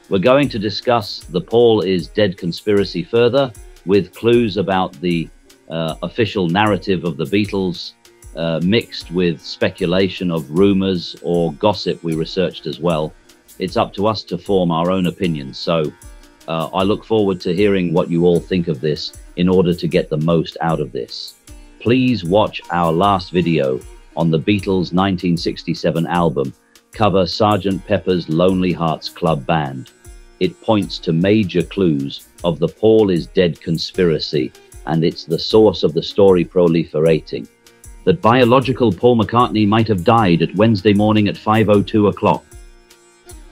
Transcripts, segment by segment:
We're going to discuss the Paul is dead conspiracy further, with clues about the official narrative of the Beatles, mixed with speculation of rumors or gossip we researched as well. It's up to us to form our own opinions. So I look forward to hearing what you all think of this in order to get the most out of this. Please watch our last video on the Beatles' 1967 album, cover Sgt. Pepper's Lonely Hearts Club Band. It points to major clues of the Paul is dead conspiracy, and it's the source of the story proliferating. That biological Paul McCartney might have died at Wednesday morning at 5:02 o'clock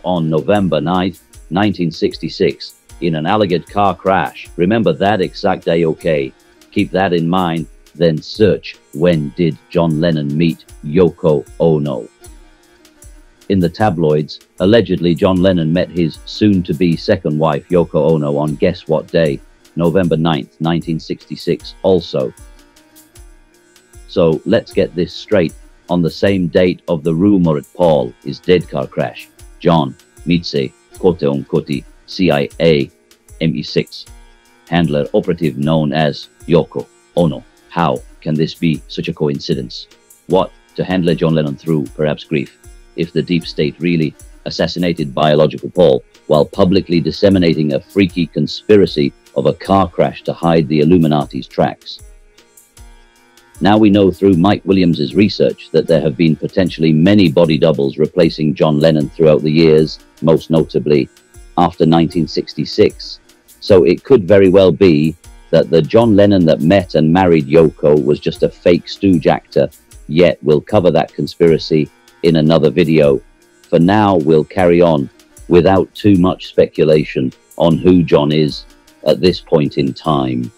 on November 9th, 1966, in an alleged car crash. Remember that exact day, okay? Keep that in mind, then search when did John Lennon meet Yoko Ono. In the tabloids, allegedly John Lennon met his soon-to-be second wife Yoko Ono on guess what day? November 9th, 1966 also. So let's get this straight. On the same date of the rumor at Paul is dead car crash, John meets a quote-unquote CIA ME6 handler operative known as Yoko Ono. How can this be such a coincidence? What to handler John Lennon through perhaps grief, if the deep state really assassinated biological Paul while publicly disseminating a freaky conspiracy of a car crash to hide the Illuminati's tracks? Now we know through Mike Williams's research that there have been potentially many body doubles replacing John Lennon throughout the years, most notably after 1966. So it could very well be that the John Lennon that met and married Yoko was just a fake stooge actor, yet we'll cover that conspiracy in another video. For now, we'll carry on without too much speculation on who John is at this point in time.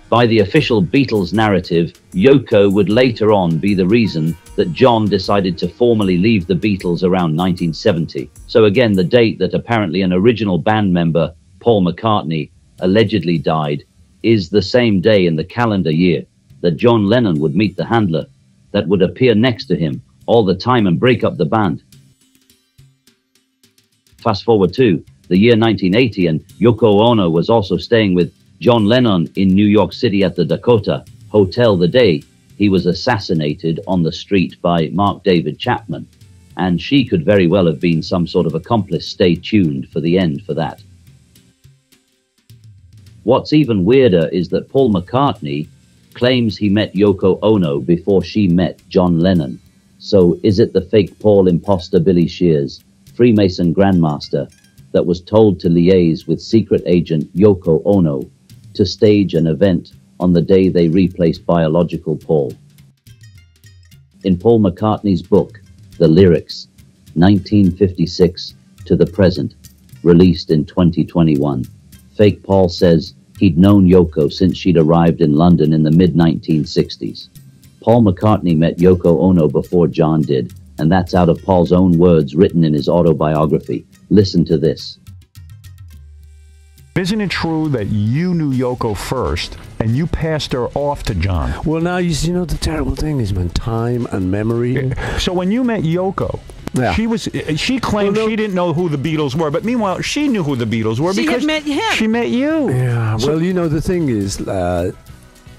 By the official Beatles narrative, Yoko would later on be the reason that John decided to formally leave the Beatles around 1970. So again, the date that apparently an original band member, Paul McCartney, allegedly died is the same day in the calendar year that John Lennon would meet the handler that would appear next to him all the time and break up the band. Fast forward to the year 1980, and Yoko Ono was also staying with John Lennon in New York City at the Dakota Hotel the day he was assassinated on the street by Mark David Chapman, and she could very well have been some sort of accomplice. Stay tuned for the end for that. What's even weirder is that Paul McCartney claims he met Yoko Ono before she met John Lennon. So is it the fake Paul imposter Billy Shears, Freemason Grandmaster, that was told to liaise with secret agent Yoko Ono to stage an event on the day they replaced biological Paul? In Paul McCartney's book, The Lyrics, 1956 to the present, released in 2021, fake Paul says he'd known Yoko since she'd arrived in London in the mid-1960s. Paul McCartney met Yoko Ono before John did, and that's out of Paul's own words written in his autobiography. Listen to this. Isn't it true that you knew Yoko first and you passed her off to John? Well, now, you know, the terrible thing is, man, time and memory. So when you met Yoko, yeah, she claimed she didn't know who the Beatles were, but meanwhile, she knew who the Beatles were because she had met him. She met you. Yeah, well, you know, the thing is,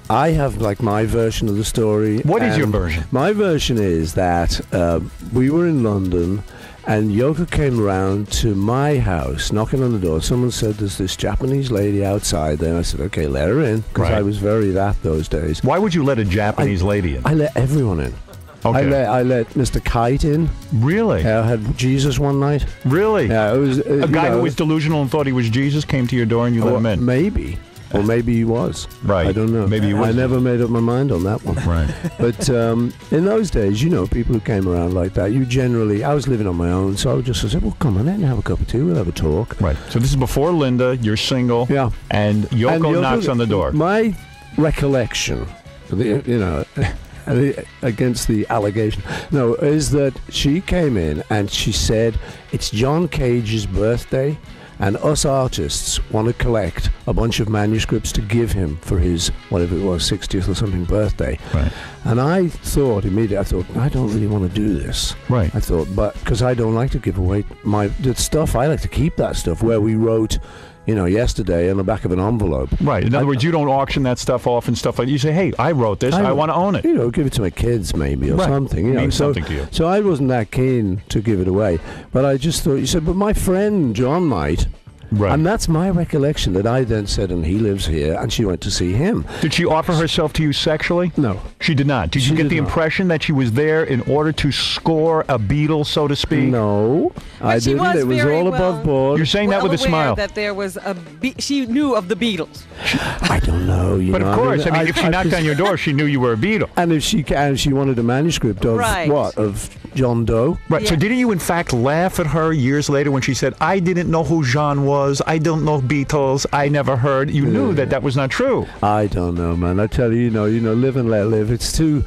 I have like my version of the story. What is your version? My version is that we were in London and Yoko came around to my house, knocking on the door. Someone said, there's this Japanese lady outside there. And I said, okay, let her in, because I was very that those days. Why would you let a Japanese lady in? I let everyone in. Okay. I let Mr. Kite in. Really? I had Jesus one night. Really? Yeah, it was a guy who was delusional and thought he was Jesus came to your door and you let him in. Maybe. Or maybe he was. Right. I don't know. Maybe he was. I never made up my mind on that one. Right. But in those days, you know, people who came around like that, you generally, I was living on my own, so I would just say, well, come on in, have a cup of tea, we'll have a talk. Right. So this is before Linda, you're single. Yeah. And Yoko knocks on the door. My recollection, you know, against the allegation, no, is that she came in and she said, it's John Cage's birthday. and us artists want to collect a bunch of manuscripts to give him for his, whatever it was, 60th or something birthday. Right. And I thought immediately, I don't really want to do this. Right. I thought, but because I don't like to give away the stuff, I like to keep that stuff where we wrote, yesterday on the back of an envelope. Right. In other words, you don't auction that stuff off and stuff like that. You say, hey, I wrote this. I want to own it. Give it to my kids maybe or right. something. Means something to you. So I wasn't that keen to give it away. But I just thought, you said, but my friend John might. Right. And that's my recollection that I then said, and he lives here, and she went to see him. Did she offer herself to you sexually? No. She did not. Did you get the impression that she was there in order to score a Beatle, so to speak? No, I didn't. It was all above board. You're saying that with a smile. That there was she knew of the Beatles. I don't know. But of course, if she knocked on your door, she knew you were a Beatle. And if she wanted a manuscript of what? Of John Doe? Right. Yeah. So didn't you in fact laugh at her years later when she said, I didn't know who John was, I don't know Beatles, I never heard. You knew that was not true. I don't know, man. I tell you, live and let live. It's too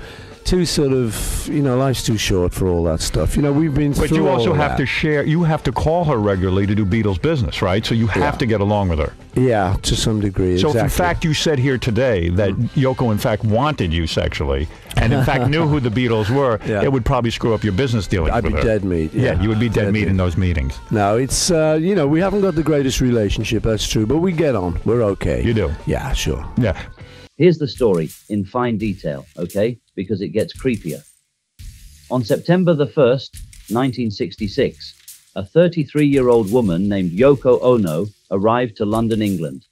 sort of, life's too short for all that stuff. We've been through. But you also all have that. to share. You have to call her regularly to do Beatles business, right? So you have to get along with her. Yeah, to some degree. So exactly. if in fact you said here today that Yoko in fact wanted you sexually, and in fact knew who the Beatles were, it would probably screw up your business dealings with her. I'd be dead meat. Yeah, you would be dead meat in those meetings. No, it's we haven't got the greatest relationship. That's true, but we get on. We're okay. You do. Yeah, sure. Yeah. Here's the story in fine detail, okay? Because it gets creepier. On September the 1st, 1966, a 33-year-old woman named Yoko Ono arrived to London, England.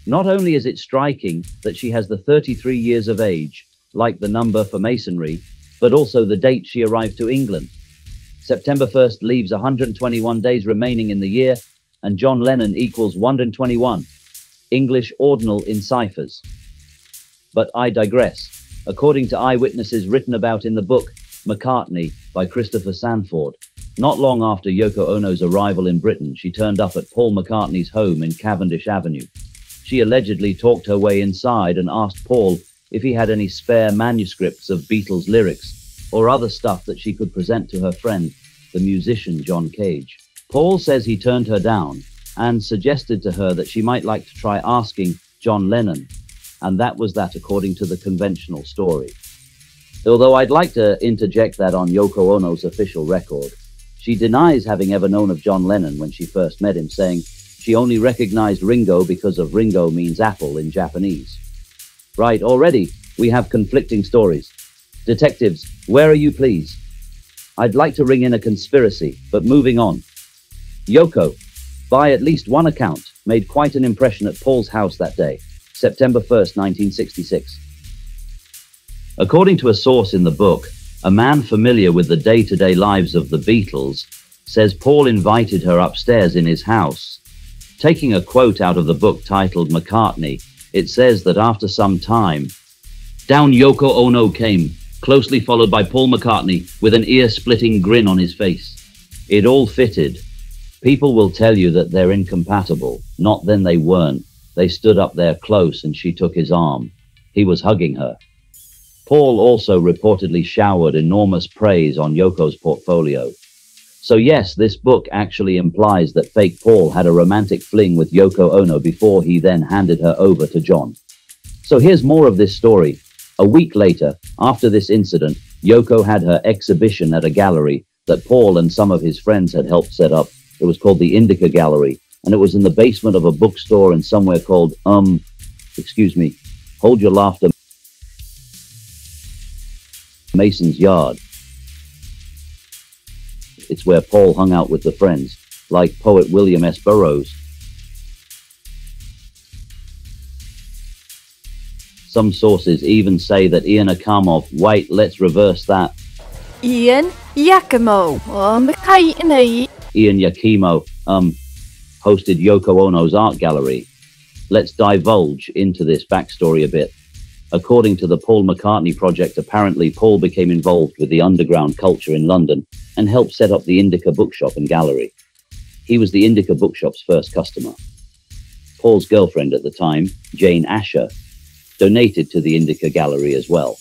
Not only is it striking that she has the 33 years of age, like the number for masonry, but also the date she arrived to England. September 1st leaves 121 days remaining in the year, and John Lennon equals 121, English ordinal in Cyphers. But I digress. According to eyewitnesses written about in the book McCartney by Christopher Sanford, not long after Yoko Ono's arrival in Britain, she turned up at Paul McCartney's home in Cavendish Avenue. She allegedly talked her way inside and asked Paul if he had any spare manuscripts of Beatles lyrics or other stuff that she could present to her friend, the musician John Cage. Paul says he turned her down and suggested to her that she might like to try asking John Lennon, and that was that according to the conventional story. Although I'd like to interject that on Yoko Ono's official record, she denies having ever known of John Lennon when she first met him, saying she only recognized Ringo because of Ringo means apple in Japanese. Right, already we have conflicting stories. Detectives, where are you, please? I'd like to ring in a conspiracy, but moving on. Yoko, by at least one account, made quite an impression at Paul's house that day, September 1st, 1966. According to a source in the book, a man familiar with the day-to-day lives of the Beatles says Paul invited her upstairs in his house. Taking a quote out of the book titled McCartney, it says that after some time, down Yoko Ono came, closely followed by Paul McCartney with an ear-splitting grin on his face. It all fitted. People will tell you that they're incompatible. Not then they weren't. They stood up there close and she took his arm. He was hugging her. Paul also reportedly showered enormous praise on Yoko's portfolio. So yes, this book actually implies that fake Paul had a romantic fling with Yoko Ono before he then handed her over to John. So here's more of this story. A week later, after this incident, Yoko had her exhibition at a gallery that Paul and some of his friends had helped set up. It was called the Indica Gallery, and it was in the basement of a bookstore in somewhere called, excuse me, hold your laughter, Mason's Yard. It's where Paul hung out with the friends, like poet William S. Burroughs. Some sources even say that Ian Akamov, wait, let's reverse that. Ian Yakimo, McCartney. Ian Yakimo, hosted Yoko Ono's art gallery. Let's divulge into this backstory a bit. According to the Paul McCartney project, apparently Paul became involved with the underground culture in London and helped set up the Indica bookshop and gallery. He was the Indica bookshop's first customer. Paul's girlfriend at the time, Jane Asher, donated to the Indica gallery as well.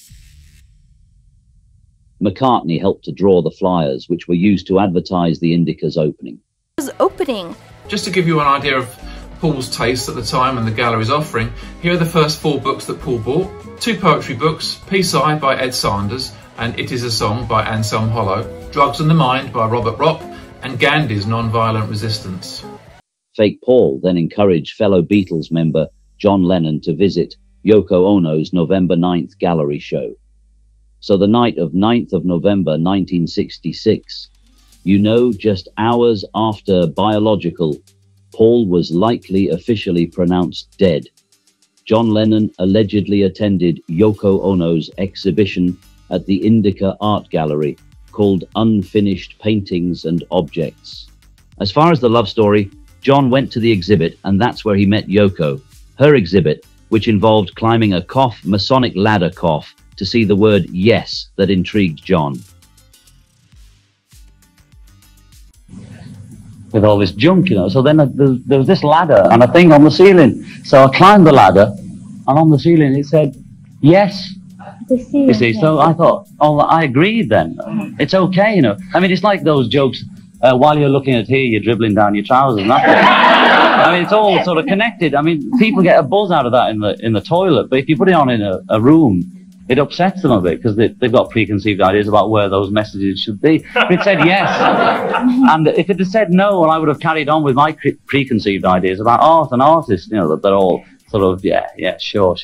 McCartney helped to draw the flyers, which were used to advertise the Indica's opening. Yakamo's opening. Just to give you an idea of Paul's taste at the time and the gallery's offering, here are the first 4 books that Paul bought. 2 poetry books, Peace I by Ed Sanders and It Is a Song by Anselm Hollow, Drugs and the Mind by Robert Ropp, and Gandhi's Non-Violent Resistance. Fake Paul then encouraged fellow Beatles member John Lennon to visit Yoko Ono's November 9th gallery show. So the night of 9th of November 1966, just hours after biological, Paul was likely officially pronounced dead. John Lennon allegedly attended Yoko Ono's exhibition at the Indica Art Gallery called Unfinished Paintings and Objects. As far as the love story, John went to the exhibit, and that's where he met Yoko. Her exhibit, which involved climbing a Masonic ladder to see the word yes that intrigued John. With all this junk, So then there was this ladder and a thing on the ceiling. So I climbed the ladder, and on the ceiling it said, yes. You see, so I thought, I agreed then. It's okay, I mean, it's like those jokes, while you're looking at here, you're dribbling down your trousers and that. I mean, it's all sort of connected. I mean, people get a buzz out of that in the toilet, but if you put it on in a room, it upsets them a bit because they've got preconceived ideas about where those messages should be. But it said yes. And if it had said no, well, I would have carried on with my preconceived ideas about art and artists, that they're all sort of, sure.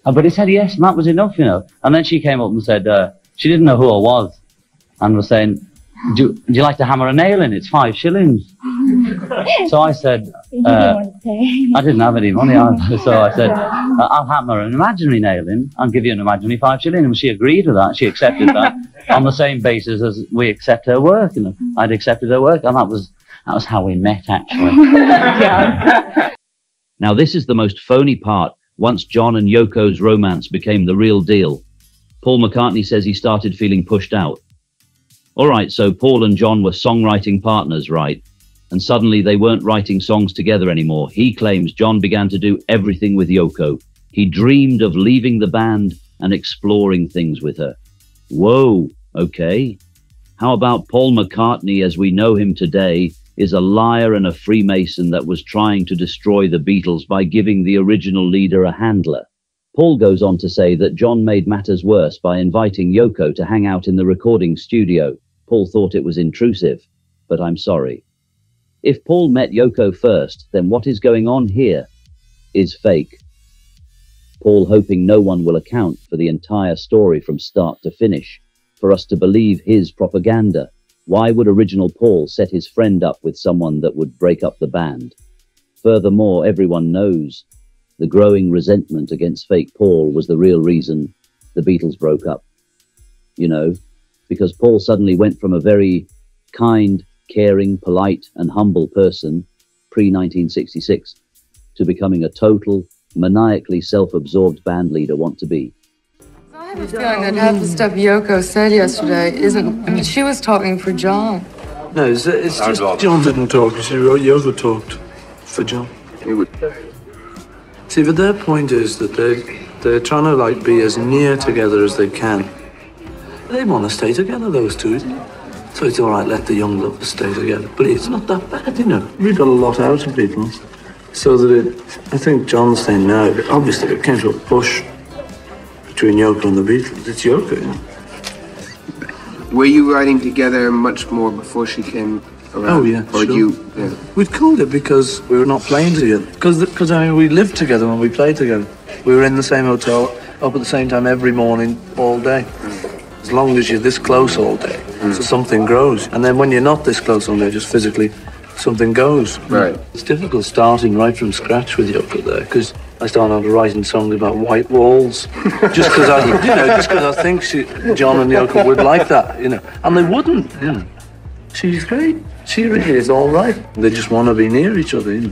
But it said yes, and that was enough, And then she came up and said she didn't know who I was and was saying, do you like to hammer a nail in? It's 5 shillings. So I said, I didn't have any money, so I said, I'll hammer an imaginary nail in and give you an imaginary 5 shillings. And she agreed to that. She accepted that on the same basis as we accept her work. I'd accepted her work, and that was how we met, actually. Now, this is the most phony part. Once John and Yoko's romance became the real deal, Paul McCartney says he started feeling pushed out. All right, so Paul and John were songwriting partners, right? And suddenly they weren't writing songs together anymore. He claims John began to do everything with Yoko. He dreamed of leaving the band and exploring things with her. Whoa, okay. How about Paul McCartney as we know him today is a liar and a Freemason that was trying to destroy the Beatles by giving the original leader a handler? Paul goes on to say that John made matters worse by inviting Yoko to hang out in the recording studio. Paul thought it was intrusive, but I'm sorry. If Paul met Yoko first, then what is going on here is fake. Paul hoping no one will account for the entire story from start to finish, for us to believe his propaganda. Why would original Paul set his friend up with someone that would break up the band? Furthermore, everyone knows the growing resentment against fake Paul was the real reason the Beatles broke up. Because Paul suddenly went from a very kind, caring, polite, and humble person pre-1966 to becoming a total, maniacally self-absorbed band leader want to be. I have a feeling that half the stuff Yoko said yesterday isn't... she was talking for John. No, it's just John didn't talk. Yoko talked for John. See, but their point is that they're trying to be as near together as they can. They want to stay together, those two. So it's all right, let the young lovers stay together. But it's not that bad, We got a lot out of people. So that I think John's saying now, obviously it came to a push between Yoko and the Beatles. It's Yoko, Were you writing together much more before she came around? Oh, yeah, or sure. Yeah. We'd called it because we were not playing together. Because we lived together when we played together. We were in the same hotel, up at the same time every morning, all day. As long as you're this close all day, so something grows. And then when you're not this close all day, just physically, something goes. Right. It's difficult starting right from scratch with Yoko there, because I started writing songs about white walls, just because I think John and Yoko would like that, and they wouldn't. She's great. She really is all right. They just want to be near each other.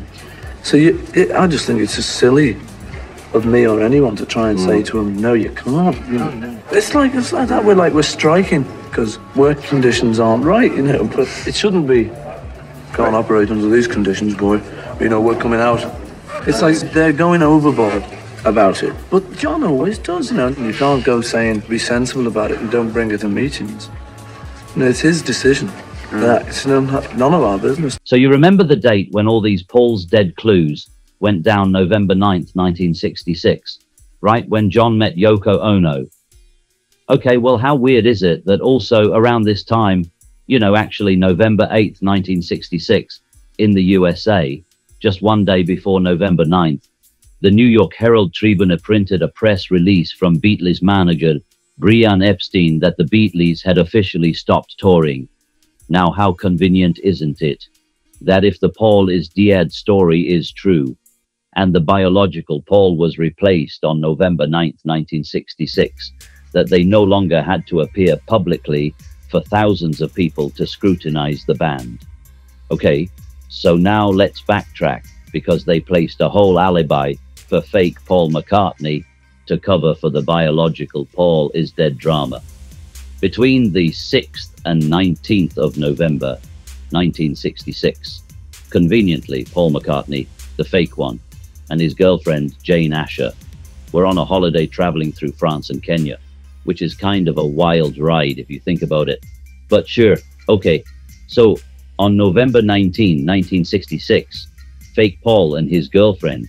So I just think it's just silly of me or anyone to try and say to him, no, you can't. It's like that. We're striking because work conditions aren't right, But it shouldn't be. Can't operate under these conditions, boy. We're coming out. It's like they're going overboard about it. But John always does, You can't go saying, be sensible about it and don't bring it to meetings. It's his decision. It's none of our business. So you remember the date when all these Paul's dead clues went down November 9th, 1966, right when John met Yoko Ono? Okay, well, how weird is it that also around this time, you know, actually November 8th, 1966, in the USA, just one day before November 9th, the New York Herald Tribune printed a press release from Beatles manager Brian Epstein that the Beatles had officially stopped touring. Now, how convenient, isn't it, that if the Paul is dead story is true, and the biological Paul was replaced on November 9th, 1966, that they no longer had to appear publicly for thousands of people to scrutinize the band. Okay, so now let's backtrack, because they placed a whole alibi for fake Paul McCartney to cover for the biological Paul is dead drama. Between the 6th and 19th of November 1966, conveniently, Paul McCartney, the fake one, and his girlfriend Jane Asher were on a holiday traveling through France and Kenya, which is kind of a wild ride if you think about it. But sure, okay, so on November 19, 1966, fake Paul and his girlfriend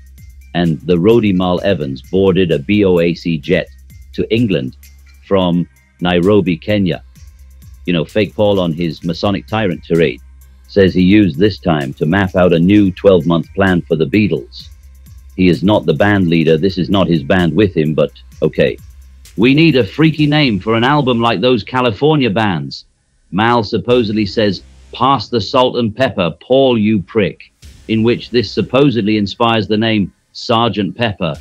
and the roadie Mal Evans boarded a BOAC jet to England from Nairobi, Kenya. You know, fake Paul on his Masonic Tyrant tirade says he used this time to map out a new 12-month plan for the Beatles. He is not the band leader, this is not his band with him, but okay. We need a freaky name for an album like those California bands. Mal supposedly says, "Pass the salt and pepper, Paul, you prick," in which this supposedly inspires the name Sergeant Pepper.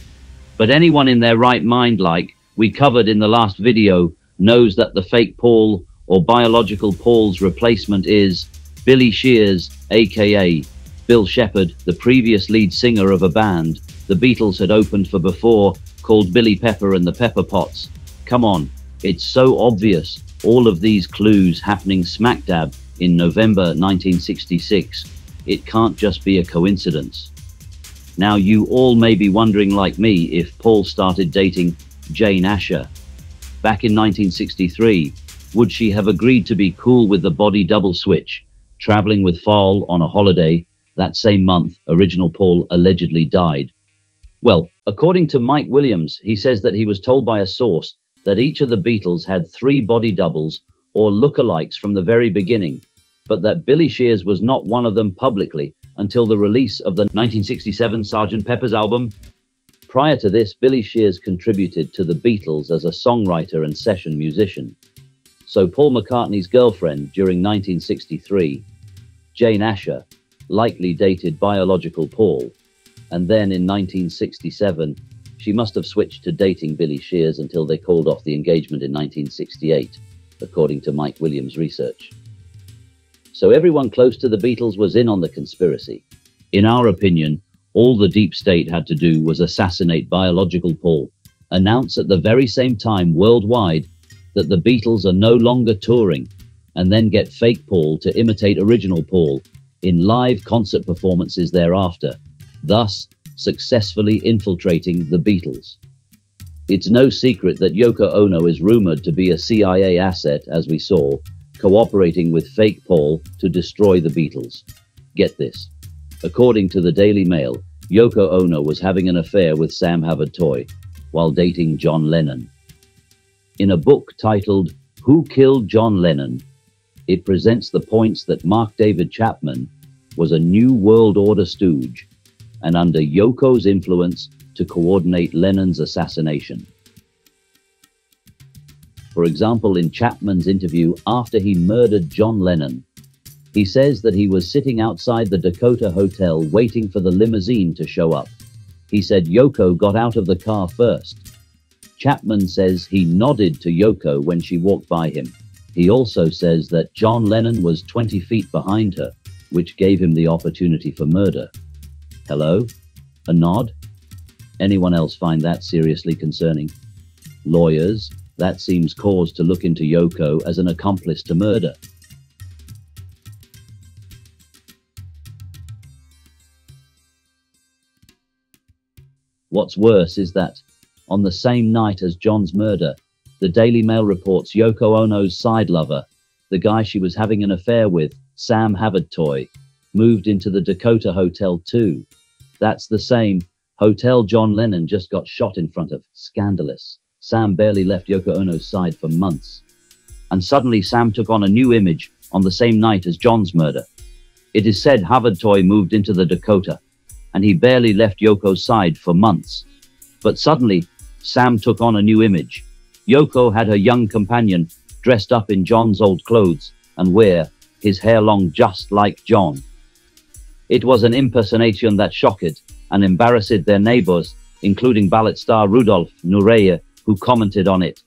But anyone in their right mind, like we covered in the last video, knows that the fake Paul or biological Paul's replacement is Billy Shears, aka Bill Shepherd, the previous lead singer of a band the Beatles had opened for before, called Billy Pepper and the Pepper Pots. Come on, it's so obvious, all of these clues happening smack dab in November 1966. It can't just be a coincidence. Now, you all may be wondering, like me, if Paul started dating Jane Asher back in 1963, would she have agreed to be cool with the body double switch, traveling with Paul on a holiday that same month original Paul allegedly died? Well, according to Mike Williams, he says that he was told by a source that each of the Beatles had 3 body doubles or lookalikes from the very beginning, but that Billy Shears was not one of them publicly until the release of the 1967 Sgt. Pepper's album. Prior to this, Billy Shears contributed to the Beatles as a songwriter and session musician. So Paul McCartney's girlfriend during 1963, Jane Asher, likely dated biological Paul, and then in 1967, she must have switched to dating Billy Shears until they called off the engagement in 1968, according to Mike Williams' research. So everyone close to the Beatles was in on the conspiracy. In our opinion, all the deep state had to do was assassinate biological Paul, announce at the very same time worldwide that the Beatles are no longer touring, and then get fake Paul to imitate original Paul in live concert performances thereafter, thus successfully infiltrating the Beatles. It's no secret that Yoko Ono is rumored to be a CIA asset, as we saw, cooperating with fake Paul to destroy the Beatles. Get this. According to the Daily Mail, Yoko Ono was having an affair with Sam Havertoy while dating John Lennon. In a book titled Who Killed John Lennon, it presents the points that Mark David Chapman was a New World Order stooge and under Yoko's influence to coordinate Lennon's assassination. For example, in Chapman's interview after he murdered John Lennon, he says that he was sitting outside the Dakota Hotel waiting for the limousine to show up. He said Yoko got out of the car first. Chapman says he nodded to Yoko when she walked by him. He also says that John Lennon was 20 feet behind her, which gave him the opportunity for murder. Hello? A nod? Anyone else find that seriously concerning? Lawyers, that seems cause to look into Yoko as an accomplice to murder. What's worse is that, on the same night as John's murder, the Daily Mail reports Yoko Ono's side lover, the guy she was having an affair with, Sam Havertoy, moved into the Dakota Hotel too. That's the same hotel John Lennon just got shot in front of. Scandalous. Sam barely left Yoko Ono's side for months. And suddenly Sam took on a new image on the same night as John's murder. It is said Havertoy moved into the Dakota, and he barely left Yoko's side for months. But suddenly, Sam took on a new image. Yoko had her young companion dressed up in John's old clothes and wear his hair long just like John. It was an impersonation that shocked and embarrassed their neighbors, including ballet star Rudolf Nureyev, who commented on it.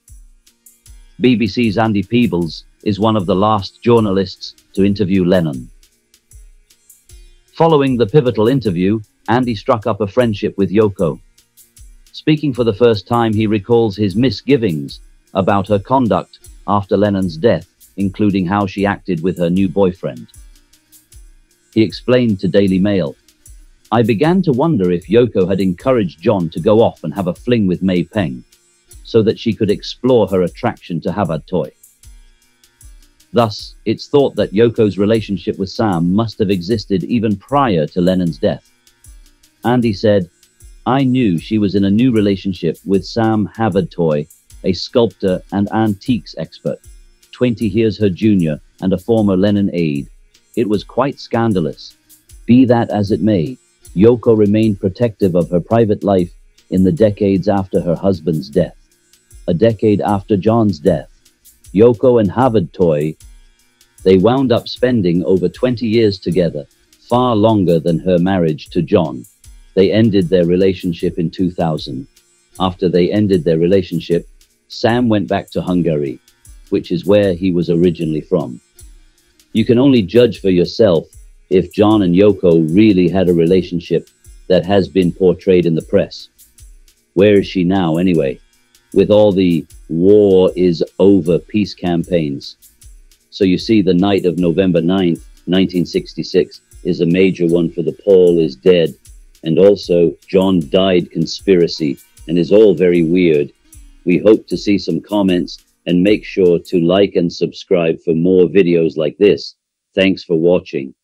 BBC's Andy Peebles is one of the last journalists to interview Lennon. Following the pivotal interview, Andy struck up a friendship with Yoko. Speaking for the first time, he recalls his misgivings about her conduct after Lennon's death, including how she acted with her new boyfriend. He explained to Daily Mail, "I began to wonder if Yoko had encouraged John to go off and have a fling with May Peng, so that she could explore her attraction to Havertoy. Thus, it's thought that Yoko's relationship with Sam must have existed even prior to Lennon's death." Andy said, "I knew she was in a new relationship with Sam Havertoy, a sculptor and antiques expert, 20 years her junior and a former Lennon aide. It was quite scandalous. Be that as it may, Yoko remained protective of her private life in the decades after her husband's death. A decade after John's death, Yoko and Havertoy, they wound up spending over 20 years together, far longer than her marriage to John. They ended their relationship in 2000. After they ended their relationship, Sam went back to Hungary, which is where he was originally from. You can only judge for yourself if John and Yoko really had a relationship that has been portrayed in the press. Where is she now, anyway, with all the war is over peace campaigns? So you see, the night of November 9th, 1966 is a major one for the Paul is dead, and also John died conspiracy, and is all very weird. We hope to see some comments, and make sure to like and subscribe for more videos like this. Thanks for watching.